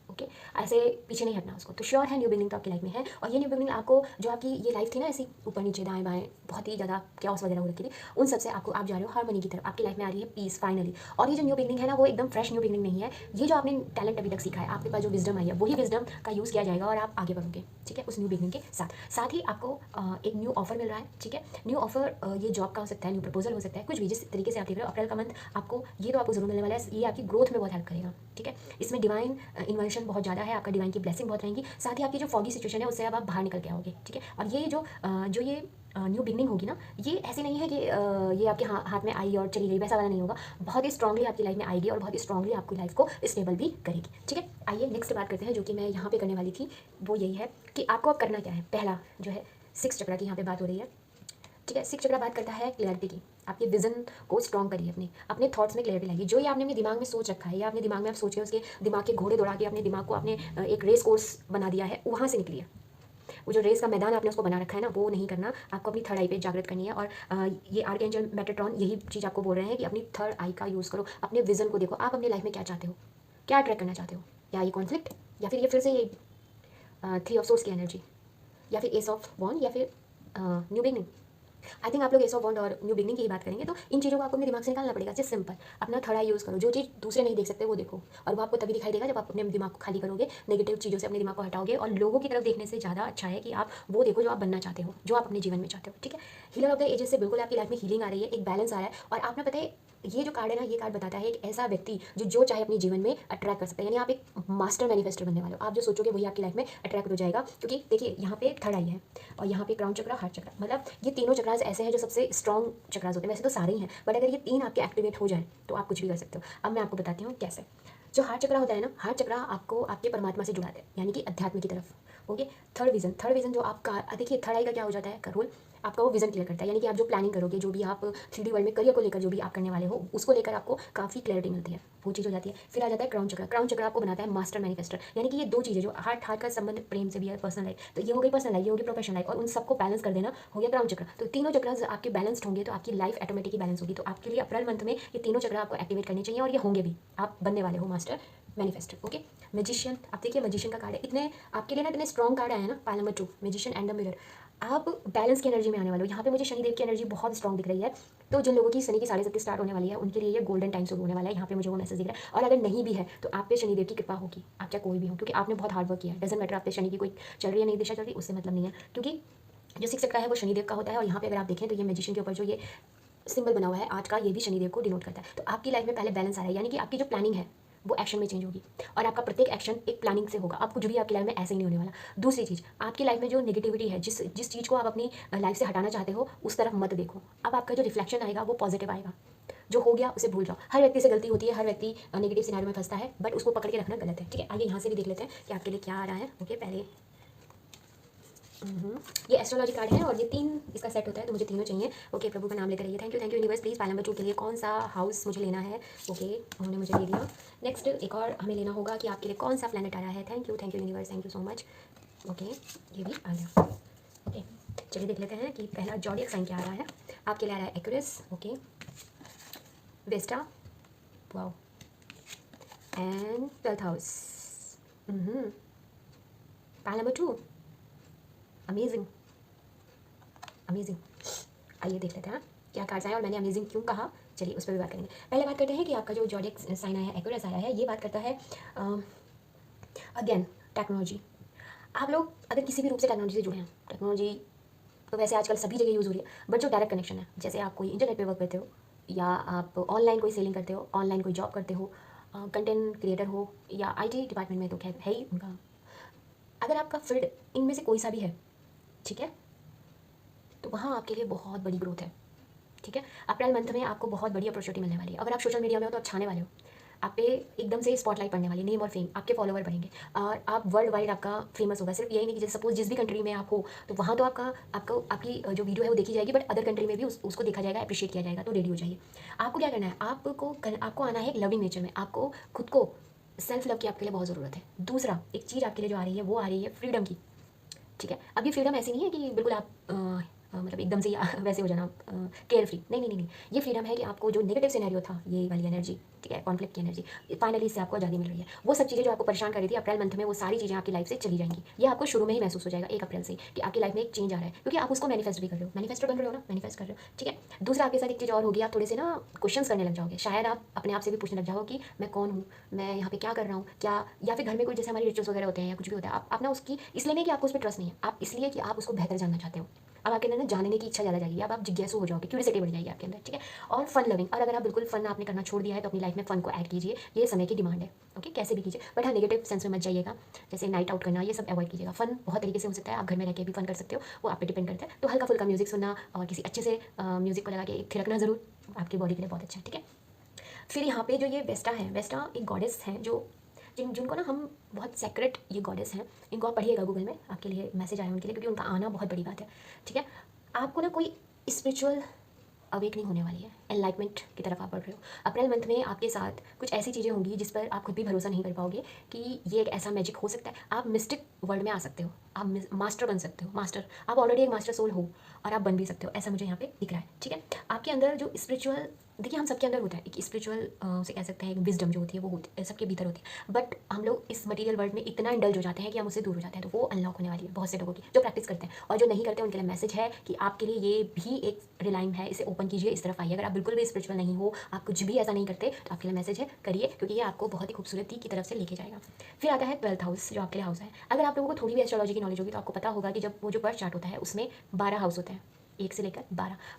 ओके, ऐसे पीछे नहीं हटना उसको। तो श्योर है न्यू बिगनिंग तो आपकी लाइफ में है, और ये न्यू बिगनिंग आपको, जो आपकी ये लाइफ थी ना ऐसी ऊपर नीचे दाएं बाएं बहुत ही ज़्यादा कैओस वगैरह हो रखी थी, उन सबसे आपको, आप जा रहे हो हार्मनी की तरफ, आपकी लाइफ में आ रही है पीस फाइनली। और ये जो न्यू बिगनिंग है ना, वो एकदम फ्रेश न्यू बिगनिंग नहीं है। ये जो आपने टैलेंट अभी तक सीखा है, आपके पास जो विजडम आई है, वही विजडम का यूज़ किया जाएगा और आप आगे बढ़ोगे। ठीक है, उस न्यू बिगनिंग के साथ साथ ही आपको एक न्यू ऑफर मिल रहा है। ठीक है, न्यू ऑफर, ये जॉब का हो सकता है, न्यू प्रपोजल हो सकता है, कुछ भी जिस तरीके से आप देख रहे हो। अप्रैल का मंथ आपको ये तो आपको जरूर मिलने वाला है, ये आपकी ग्रोथ में बहुत हेल्प करेगा। ठीक है, इसमें डिवाइन इन्वर्शन बहुत ज़्यादा है, आपका डिवाइन की ब्लेसिंग बहुत रहेंगी, साथ ही आपकी जो फॉगी सिचुएशन है उससे अब आप बाहर निकल के आओगे। ठीक है, और ये जो ये न्यू बिगनिंग होगी ना, ये ऐसे नहीं है कि ये आपके हाथ में आई और चली गई, वैसा वाला नहीं होगा। बहुत ही स्ट्रांगली आपकी लाइफ में आएगी और बहुत ही स्ट्रांगली आपकी लाइफ को स्टेबल भी करेगी। ठीक है, आइए नेक्स्ट बात करते हैं, जो कि मैं यहाँ पे करने वाली थी, वो यही है कि आपको अब करना क्या है। पहला जो है सिक्स चक्रा की यहाँ पे बात हो रही है। ठीक है, सिक्स चक्रा बात करता है क्लैरिटी की। आपके विजन को स्ट्रॉन्ग करिए, अपने थॉट्स में क्लैरिटी लाइए। जो ये आपने अपने दिमाग में सोच रखा है, या अपने दिमाग में आप सोच के उसके दिमाग के घोड़े दौड़ा के अपने दिमाग को आपने एक रेस कोर्स बना दिया है, वहाँ से निकलिए। वो जो रेस का मैदान आपने उसको बना रखा है ना, वो नहीं करना। आपको अपनी थर्ड आई पे जागृत करनी है, और ये आर्कएंजल मेटाट्रॉन यही चीज़ आपको बोल रहे हैं कि अपनी थर्ड आई का यूज़ करो। अपने विजन को देखो, आप अपनी लाइफ में क्या चाहते हो, क्या अट्रैक्ट करना चाहते हो, या ये कॉन्फ्लिक्ट, या फिर ये फिर से ये थ्री ऑफ सोर्स की एनर्जी, या फिर एस ऑफ वॉन्ड, या फिर न्यू बिगनिंग। आई थिंक आप लोग एस ऑफ वॉन्ड और न्यू बिगनिंग की ही बात करेंगे। तो इन चीज़ों को आपको अपने दिमाग से निकालना पड़ेगा। जस्ट सिंपल, अपना थर्ड आई यूज़ करो। जो चीज़ दूसरे नहीं देख सकते वो देखो, और वो आपको तभी दिखाई देगा जब आप अपने दिमाग को खाली करोगे, नेगेटिव चीज़ों से अपने दिमाग को हटाओगे। और लोगों की तरफ देखने से ज़्यादा अच्छा है कि आप वो देखो जो आप बनना चाहते हो, जो आप अपने जीवन में चाहते हो। ठीक है, हीलर ऑफ द एजेस से बिल्कुल आपकी लाइफ में हीलिंग आ रही है, एक बैलेंस आ रहा है। और आपने पता है, ये जो कार्ड है ना, ये कार्ड बताता है एक ऐसा व्यक्ति जो चाहे अपने जीवन में अट्रैक्ट कर सकता है। यानी आप एक मास्टर मैनिफेस्टर बनने वाले हो। आप जो सोचोगे वही आपकी लाइफ में अट्रैक्ट हो जाएगा। क्योंकि देखिए, यहाँ पे थर्ड आई है, और यहाँ पे क्राउन चक्र, हार्ट चक्र, मतलब ये तीनों चक्रास ऐसे हैं जो सबसे स्ट्रॉन्ग चक्रास होते हैं। वैसे तो सारे ही हैं, बट अगर ये तीन आपके एक्टिवेट हो जाए तो आप कुछ भी कर सकते हो। अब मैं आपको बताती हूँ कैसे। जो हार्ट चक्रा होता है ना, हार्ट चक्रा आपको आपके परमात्मा से जुड़ाता है, यानी कि अध्यात्म की तरफ। ओके, थर्ड विजन जो आपका, देखिए थर्ड आई का क्या हो जाता है, का रोल आपका वो विजन क्लियर करता है। यानी कि आप जो प्लानिंग करोगे, जो भी आप 3D वर्ल्ड में करियर को लेकर जो भी आप करने वाले हो, उसको लेकर आपको काफ़ी क्लैरिटी मिलती है, वो चीज़ हो जाती है। फिर आ जाता है क्राउन चक्र। क्राउन चक्र आपको बनाता है मास्टर मैनिफेस्टर। यानी कि ये दो चीज़ें जो हार्ट का संबंध प्रेम से भी है, पर्सनल लाइफ, तो ये हो गई पर्सनल लाइफ, ये होगी प्रोफेशनल लाइफ, और उन सबको बैलेंस कर देना हो गया क्राउन चक्र। तो तीनों चक्र आपके बैलेंस्ड होंगे तो आपकी लाइफ ऑटोमेटिकली बैलेंस होगी। तो आपके लिए अप्रैल मंथ में ये तीनों चक्र आपको एक्टिवेट करने चाहिए, और ये होंगे भी, आप बनने वाले हो मास्टर मैनिफेस्टर। ओके, मैजिशियन, आप देखिए मैजिशियन का कार्ड है। इतने आपके लिए ना इतने स्ट्रॉन्ग कार्ड आए हैं ना, pile number 2, magician and the mirror. आप बैलेंस की एनर्जी में आने वाले हो। यहाँ पे मुझे शनिदेव की एनर्जी बहुत स्ट्रॉन्ग दिख रही है। तो जिन लोगों की शनि की 7:30 स्टार्ट होने वाली है, उनके लिए ये गोल्डन टाइम शुरू होने वाला है। यहाँ पे मुझे वो मैसेज दिख रहा है। और अगर नहीं भी है तो आप पे शनिदेव की कृपा होगी, आप चाहे कोई भी हो, क्योंकि आपने बहुत हार्ड वर्क किया है। डजंट मैटर आप पे शनि की कोई चल रही है, नहीं दिशा चल रही, उससे मतलब नहीं है। क्योंकि जो सिक्स चक्र है वो शनिदेव का होता है। और यहाँ पे अगर आप देखें तो ये मैजिशियन के ऊपर जो ये सिंबल बना हुआ है आज का, ये भी शनिदेव को डिनोट करता है। तो आपकी लाइफ में पहले बैलेंस आ रहा है, यानी कि आपकी जो प्लानिंग है वो एक्शन में चेंज होगी। और आपका प्रत्येक एक्शन एक प्लानिंग से होगा। आप कुछ भी आपकी लाइफ में ऐसे ही नहीं होने वाला। दूसरी चीज़, आपकी लाइफ में जो नेगेटिविटी है, जिस जिस चीज़ को आप अपनी लाइफ से हटाना चाहते हो, उस तरफ मत देखो। अब आपका जो रिफ्लेक्शन आएगा वो पॉजिटिव आएगा। जो हो गया उसे भूल जाओ। हर व्यक्ति से गलती होती है, हर व्यक्ति नेगेटिव सिनेरियो में फंसता है, बट उसको पकड़ के रखना गलत है। ठीक है, आइए यहाँ से भी देख लेते हैं कि आपके लिए क्या आ रहा है। ओके, पहले ये एस्ट्रोलॉजी कार्ड है और ये 3 इसका सेट होता है, तो मुझे तीनों चाहिए। ओके, प्रभु का नाम लेकर आइए। Thank you universe. Please file number 2 के लिए कौन सा हाउस मुझे लेना है। ओके, उन्होंने मुझे ले दिया। नेक्स्ट एक और हमें लेना होगा कि आपके लिए कौन सा प्लैनेट आ रहा है। Thank you universe, thank you so much. Okay, ये भी आ गया। ओके, चलिए देख लेते हैं कि पहला जॉडियक साइन क्या आ रहा है। आपके लिए आ रहा है Aquarius. Okay, Vesta, wow, and 12th house. Pile number 2, amazing amazing. आइए देख लेते हैं क्या कार्ड्स आए और मैंने अमेजिंग क्यों कहा। चलिए उस पर भी बात करेंगे। पहले बात करते हैं कि आपका जो जॉडियक साइन आया है, एक्वेरियस आया है, ये बात करता है अगेन टेक्नोलॉजी। आप लोग अगर किसी भी रूप से टेक्नोलॉजी से जुड़े हैं, टेक्नोलॉजी तो वैसे आजकल सभी जगह यूज़ हो रही है, बट जो डायरेक्ट कनेक्शन है, जैसे आप कोई इंटरनेट पे वर्क करते हो, या आप ऑनलाइन कोई सेलिंग करते हो, ऑनलाइन कोई जॉब करते हो, कंटेंट क्रिएटर हो, या आईटी डिपार्टमेंट में तो खैर है ही उनका। अगर आपका फील्ड इनमें से कोई सा भी है, ठीक है, तो वहाँ आपके लिए बहुत बड़ी ग्रोथ है। ठीक है, अप्रैल मंथ में आपको बहुत बड़ी अपॉर्चुनिटी मिलने वाली है। अगर आप सोशल मीडिया में हो तो आप छाने वाले हो, आप पे एकदम से स्पॉटलाइट पड़ने वाली, नेम और फेम, आपके फॉलोवर बढ़ेंगे और आप वर्ल्ड वाइड आपका फेमस होगा। सिर्फ यही नहीं कि जैसे सपोज जिस भी कंट्री में आप हो तो वहाँ तो आपकी जो वीडियो है वो देखी जाएगी, बट अदर कंट्री में भी उसको देखा जाएगा, अप्रिशिएट किया जाएगा, तो रेडी हो जाइए। आपको क्या करना है, आपको आना है एक लविंग नेचर में। आपको खुद को सेल्फ लव की आपके लिए बहुत ज़रूरत है। दूसरा एक चीज़ आपके लिए जो आ रही है वो आ रही है फ्रीडम की। ठीक है, अब ये फ्रीडम ऐसी नहीं है कि बिल्कुल आप मतलब एकदम से ही वैसे हो जाना केयर फ्री, नहीं नहीं नहीं नहीं। ये फ्रीडम है कि आपको जो नेगेटिव सिनेरियो था, ये वाली एनर्जी, ठीक है, कॉन्फ्लिक्ट की एनर्जी, फाइनली इससे आपको आज़ादी मिल रही है। वो सब चीज़ें जो आपको परेशान कर रही थी अप्रैल मंथ में, वो सारी चीज़ें आपकी लाइफ से चली जाएंगी। ये आपको शुरू में ही महसूस हो जाएगा 1 अप्रैल से कि आपकी लाइफ में एक चेंज आ रहा है, क्योंकि आप उसको मैनिफेस्ट भी कर रहे हो। मैनिफेस्टर बन रहे हो ना, मैनिफेस्ट कर रहे हो। ठीक है, दूसरा आपके साथ एक चीज़ और होगी, आप थोड़े से ना क्वेश्चंस करने लग जाओगे। शायद आप अपने आप से भी पूछने लग जाओगे कि मैं कौन हूँ, मैं यहाँ पे क्या कर रहा हूँ, क्या, या फिर घर में कोई जैसे हमारे रिचुअल्स वगैरह होते हैं या कुछ भी होता है, आप ना उसकी इसलिए नहीं कि आपको उस पर ट्रस्ट नहीं है, आप इसलिए कि आप उसको बेहतर जानना चाहते हो। अब आपके अंदर ना जानने की इच्छा ज़्यादा जाएगी, अब आप जिज्ञासु हो जाओगे, क्यूरियोसिटी बढ़ जाएगी आपके अंदर। ठीक है, और फन लविंग, और अगर आप बिल्कुल फन आपने करना छोड़ दिया है तो अपनी लाइफ में फन को ऐड कीजिए, ये समय की डिमांड है। ओके, कैसे भी कीजिए, बट हाँ नेगेटिव सेंस में मत जाइएगा, जैसे नाइट आउट करना, ये सब अवॉइड कीजिएगा। फन बहुत तरीके से हो सकता है, आप घर में रह के भी फन कर सकते हो, वो आप पे डिपेंड करता है। तो हल्का फुल्का म्यूजिक सुनना और किसी अच्छे से म्यूजिक को लगा के थिरकना ज़रूर, आपकी बॉडी के लिए बहुत अच्छा है। ठीक है, फिर यहाँ पे जो ये वेस्टा है, वेस्टा एक गॉडेस है जो जिनको ना हम बहुत सेक्रेट ये गॉडेस हैं, इनको आप पढ़िएगा गूगल में, आपके लिए मैसेज आया उनके लिए, क्योंकि उनका आना बहुत बड़ी बात है। ठीक है, आपको ना कोई स्पिरिचुअल अवेकनिंग होने वाली है, एनलाइटमेंट की तरफ आप बढ़ रहे हो। अप्रैल मंथ में आपके साथ कुछ ऐसी चीज़ें होंगी जिस पर आप खुद भी भरोसा नहीं कर पाओगे कि ये एक ऐसा मैजिक हो सकता है। आप मिस्टिक वर्ल्ड में आ सकते हो, आप मास्टर बन सकते हो। मास्टर, आप ऑलरेडी एक मास्टर सोल हो और आप बन भी सकते हो, ऐसा मुझे यहाँ पे दिख रहा है। ठीक है, आपके अंदर जो स्पिरिचुअल, देखिए हम सबके अंदर होता है एक स्पिरिचुअल, उसे कह सकते हैं एक विजडम जो होती है, वो होती है सबके भीतर होती है, बट हम लोग इस मटेरियल वर्ल्ड में इतना इंडल्ज हो जाते हैं कि हम उससे दूर हो जाते हैं। तो वो अनलॉक होने वाली है बहुत से लोगों की, जो प्रैक्टिस करते हैं, और जो नहीं करते हैं उनके लिए मैसेज है कि आपके लिए ये भी एक रिलाइम है, इसे ओपन कीजिए, इस तरफ आइए। अगर आप बिल्कुल भी स्पिरिचुअल नहीं हो, आप कुछ भी ऐसा नहीं करते, तो आपके लिए मैसेज है, करिए, क्योंकि ये आपको बहुत ही खूबसूरती की तरफ से लेके जाएगा। फिर आता है 12th हाउस, जो आपके लिए हाउस है। अगर आप लोगों को थोड़ी भी एस्ट्रोलॉजी की नॉलेज होगी तो आपको पता होगा कि जब वो जो बर्थ चार्ट होता है उसमें 12 हाउस होते हैं, 1 से लेकर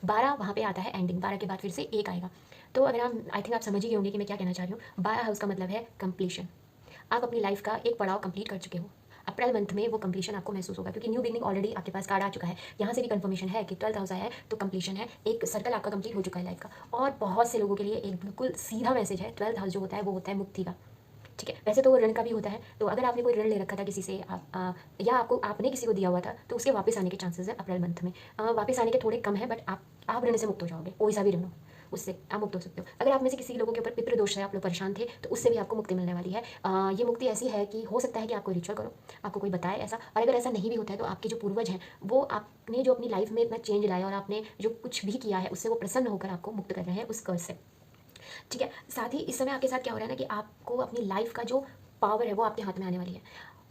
12 वहाँ पे आता है एंडिंग, 12 के बाद फिर से 1 आएगा। तो अगर आप, आई थिंक आप समझ ही गए होंगे कि मैं क्या कहना चाह रही हूँ। 12 हाउस का मतलब है कंप्लीशन। आप अपनी लाइफ का एक पड़ाव कंप्लीट कर चुके हो। अप्रैल मंथ में वो कंप्लीशन आपको महसूस होगा, क्योंकि न्यू बिगनिंग ऑलरेडी आपके पास कार्ड आ चुका है। यहाँ से भी कंफर्मेशन है कि 12th हाउस आया है तो कंप्लीशन है, एक सर्कल आपका कंप्लीट हो चुका है लाइफ का। और बहुत से लोगों के लिए एक बिल्कुल सीधा मैसेज है, 12th हाउस जो होता है वो होता है मुक्ति का। ठीक है, वैसे तो वो ऋण का भी होता है, तो अगर आपने कोई ऋण ले रखा था किसी से, या आपने किसी को दिया हुआ था, तो उसके वापस आने के चांसेस है अप्रैल मंथ में। वापस आने के थोड़े कम है, बट आप ऋण से मुक्त हो जाओगे, कोई सा भी ऋण हो उससे आप मुक्त हो सकते हो। अगर आप में से किसी लोगों के ऊपर पितृ दोष है, आप लोग परेशान थे, तो उससे भी आपको मुक्ति मिलने वाली है। ये मुक्ति ऐसी है कि हो सकता है कि आप कोई रिचुअल करो, आपको कोई बताए ऐसा, और अगर ऐसा नहीं भी होता है तो आपके जो पूर्वज हैं वो आपने जो अपनी लाइफ में इतना चेंज लाया और आपने जो कुछ भी किया है उससे वो प्रसन्न होकर आपको मुक्त कर रहे हैं उस कर्ज से। ठीक है, साथ ही इस समय आपके साथ क्या हो रहा है ना कि आपको अपनी लाइफ का जो पावर है वो आपके हाथ में आने वाली है,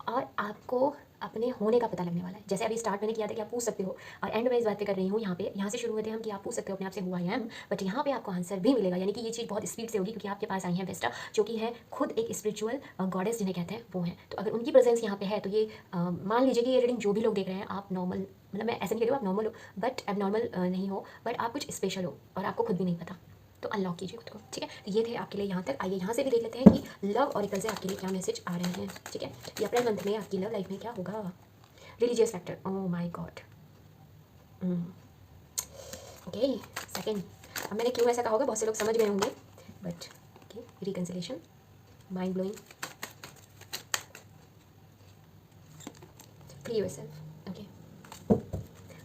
और आपको अपने होने का पता लगने वाला है। जैसे अभी स्टार्ट मैंने किया था कि आप पूछ सकते हो, और एंड में इस बात पे कर रही हूँ, यहाँ से शुरू हुए थे हम कि आप पूछ सकते हो अपने आप से हुआ आई एम, बट यहाँ पे आपको आंसर भी मिलेगा। यानी कि ये चीज़ बहुत स्पीड से होगी, क्योंकि आपके पास आई हैं वेस्टा, जो कि है खुद एक स्पिरिचुअल गॉडेस जिन्हें कहते हैं वो हैं। तो अगर उनकी प्रेजेंस यहाँ पे है तो ये मान लीजिए कि ये रीडिंग जो भी लोग देख रहे हैं, आप नॉर्मल, मतलब मैं ऐसे नहीं कह रही हूँ आप नॉर्मल हो, बट अब नॉर्मल नहीं हो, बट आप कुछ स्पेशल हो और आपको खुद भी नहीं पता। तो अनलॉक कीजिए खुद को, ठीक है। तो ये थे आपके लिए यहाँ तक। आइए यहाँ से भी देख लेते हैं कि लव ऑरिकल से आपके लिए क्या मैसेज आ रहे हैं, ठीक है। ये अप्रैल मंथ में आपकी लव लाइफ में क्या होगा। Religious factor, oh my God, okay. Second, अब मैंने क्यों ऐसा कहा होगा बहुत से लोग समझ गए होंगे, but okay. Reconciliation, mind blowing, free yourself, okay.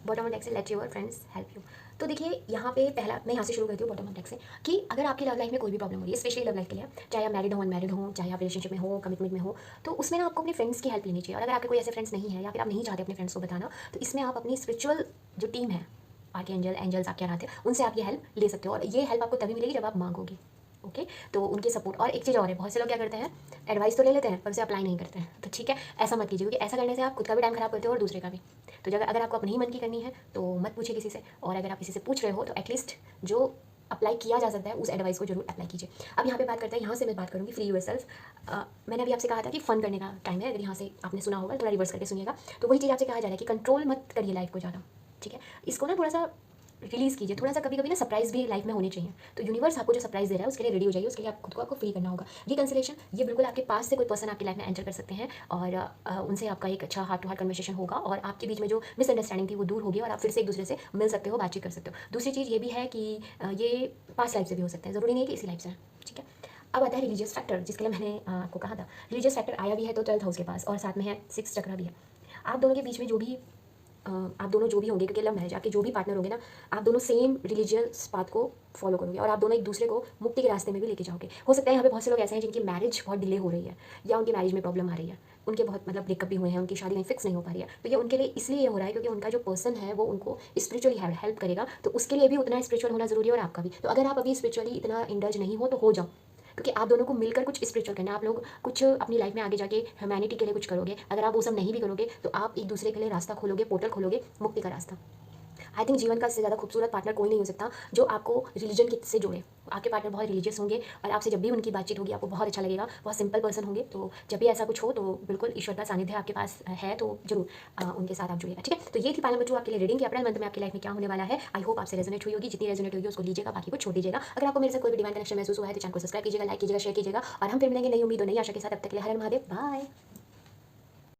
Bottom of deck से let your friends help you. तो देखिए यहाँ पे पहला मैं यहाँ से शुरू करती हूँ बॉटम ऑफ डेक से, कि अगर आपकी लव लाइफ में कोई भी प्रॉब्लम हो रही है, स्पेशली लव लाइफ के लिए, चाहे आप मैरिड हो अनमैरिड हो, चाहे आप रिलेशनशिप में हो कमिटमेंट में हो, तो उसमें ना आपको अपने फ्रेंड्स की हेल्प लेनी चाहिए। और अगर आपके कोई ऐसे फ्रेंड्स नहीं है या फिर आप नहीं चाहते अपने फ्रेंड्स को बताना, तो इसमें आप अपनी स्पिरिचुअल जो टीम है, आर्क एंजल, एंजल्स आप क्या कहते हैं, उनसे आप ये हेल्प ले सकते हो। और ये हेल्प आपको तभी मिलेगी जब आप मांगोगे, ओके। तो उनके सपोर्ट। और एक चीज़ और है, बहुत से लोग क्या करते हैं, एडवाइस तो ले लेते हैं पर उसे अप्लाई नहीं करते हैं। तो ठीक है, ऐसा मत कीजिए, क्योंकि ऐसा करने से आप खुद का भी टाइम खराब करते हो और दूसरे का भी। तो जब अगर आपको अपने ही मन की करनी है तो मत पूछिए किसी से, और अगर आप किसी से पूछ रहे हो तो एटलीस्ट जो अप्लाई किया जा सकता है उस एडवाइस को जरूर अप्लाई कीजिए। अब यहाँ पे बात करते हैं, यहाँ से मैं बात करूँगी फ्री योरसेल्फ। मैंने अभी आपसे कहा था कि फन करने का टाइम है, अगर यहाँ से आपने सुना होगा थोड़ा रिवर्स करके सुनिएगा, तो वही चीज़ आपसे कहा जा रहा है कि कंट्रोल मत करिए लाइफ को ज़्यादा, ठीक है। इसको ना थोड़ा सा रिलीज़ कीजिए, थोड़ा सा कभी कभी ना सरप्राइज भी लाइफ में होने चाहिए। तो यूनिवर्स आपको जो सरप्राइज दे रहा है उसके लिए रेडी हो जाइए, उसके लिए आप खुद को आपको फ्री करना होगा। रिकंसिलेशन, ये बिल्कुल आपके पास से कोई पर्सन आपकी लाइफ में एंटर कर सकते हैं और उनसे आपका एक अच्छा हार्ट टू हार्ट कन्वर्सेशन होगा और आपके बीच में जो मिसअंडरस्टैंडिंग थी वो दूर होगी और आप फिर से एक दूसरे से मिल सकते हो, बातचीत कर सकते हो। दूसरी चीज़ ये भी है कि ये पास्ट लाइफ से भी हो सकता है, ज़रूरी नहीं कि इसी लाइफ से, ठीक है। अब आता है रिलीजियस फैक्टर, जिसके लिए मैंने आपको कहा था रिलीजियस फैक्टर आया भी है तो 12th हाउस के पास, और साथ में है 6 चक्रा भी है। आप दोनों के बीच में जो भी आप दोनों जो भी होंगे, क्योंकि लव मैरिज, आपके जो भी पार्टनर होंगे ना, आप दोनों सेम रिलीजियस पाथ को फॉलो करोगे और आप दोनों एक दूसरे को मुक्ति के रास्ते में भी लेके जाओगे। हो सकता है यहाँ पे बहुत से लोग ऐसे हैं जिनकी मैरिज बहुत डिले हो रही है या उनकी मैरिज में प्रॉब्लम आ रही है, उनके बहुत मतलब ब्रेकअप भी हुए हैं, उनकी शादी नहीं फिक्स नहीं हो पा रही है। तो ये उनके लिए इसलिए ये हो रहा है क्योंकि उनका जो पर्सन है वो उनको स्पिरिचुअली हेल्प करेगा, तो उसके लिए भी उतना स्पिरिचुअल होना जरूरी है और आपका भी। तो अगर आप अभी स्पिरिचुअली इतना इंडल्ज नहीं हो तो हो जाओ, क्योंकि आप दोनों को मिलकर कुछ स्पिरिचुअल करना है। आप लोग कुछ अपनी लाइफ में आगे जाके ह्यूमैनिटी के लिए कुछ करोगे। अगर आप वो सब नहीं भी करोगे तो आप एक दूसरे के लिए रास्ता खोलोगे, पोर्टल खोलोगे, मुक्ति का रास्ता। आई थिंक जीवन का इससे ज़्यादा खूबसूरत पार्टनर कोई नहीं हो सकता जो आपको रिलीजन से जोड़े। आपके पार्टनर बहुत रिलीजियस होंगे और आपसे जब भी उनकी बातचीत होगी आपको बहुत अच्छा लगेगा, बहुत सिंपल पर्सन होंगे। तो जब भी ऐसा कुछ हो तो बिल्कुल ईश्वर का सानिध्य आपके पास है तो जरूर उनके साथ आप जुड़िएगा, ठीक है। तो ये थी पायल बच्चों आपके लिए रीडिंग कि अप्रैल मंथ में आपकी लाइफ में क्या होने वाला है। आई होप आपसे रेजोनेट हुई होगी, जितनी रेजोनेट होगी उसको लीजिएगा, बाकी को छोड़ दीजिएगा। अगर आपको मेरे से कोई भी डिवाइन कनेक्शन महसूस हुआ है तो चैनल को सब्सक्राइब कीजिएगा, लाइक कीजिएगा, शेयर कीजिएगा और हम फिर मिलेंगे नई उम्मीद और नई आशा के साथ। अब तक के लिए हर हर महादेव, बाय।